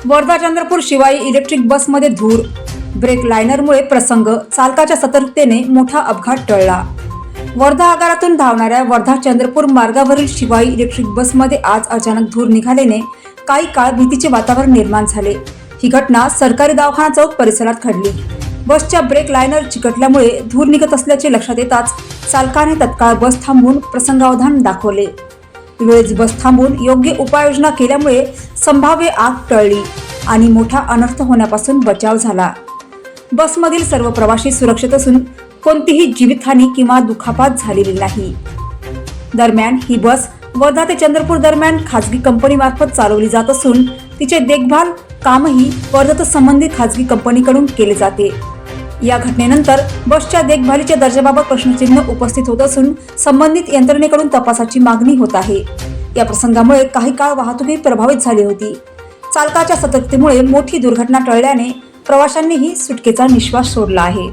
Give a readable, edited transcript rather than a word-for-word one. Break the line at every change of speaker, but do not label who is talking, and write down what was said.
Wardha Chandrapur Shivai electric बसमध्ये धूर, break लायनरमुळे प्रसंग, चालकाच्या सतर्कतेने मोठा अपघात टळला. वर्धा आगारातून धावणाऱ्या वर्धा चंद्रपूर मार्गावरील शिवाई इलेक्ट्रिक बसमध्ये आज अचानक धूर निघाल्याने काही काळ भीतीचे वातावरण निर्माण झाले. ही घटना सरकारी दवाखाना चौक परिसरात घडली. बसच्या ब्रेक लायनर चिकटल्यामुळे धूर निघत असल्याचे लक्षात येताच चालकाने तत्काळ बस थांबवून प्रसंगावधान दाखवले. वेळेस बस थांबवून योग्य उपाययोजना केल्यामुळे संभाव्य आग टळली आणि मोठा अनर्थ होण्यापासून बचाव झाला. बसमधील सर्व प्रवासी सुरक्षित असून कोणतीही जीवितहानी किंवा दुखापत झालेली नाही. दरम्यान ही बस वर्धा ते चंद्रपूर दरम्यान खासगी कंपनीमार्फत चालवली जात असून तिचे देखभाल कामही वर्धा संबंधित खासगी कंपनीकडून केले जाते. या घटनेनंतर बसच्या देखभालीच्या दर्जाबाबत प्रश्नचिन्ह उपस्थित होत असून संबंधित यंत्रणेकडून तपासाची मागणी होत आहे. या प्रसंगामुळे काही काळ वाहतूकही प्रभावित झाली होती. चालकाच्या सतर्कतेमुळे मोठी दुर्घटना टळल्याने प्रवाशांनीही सुटकेचा निश्वास सोडला आहे.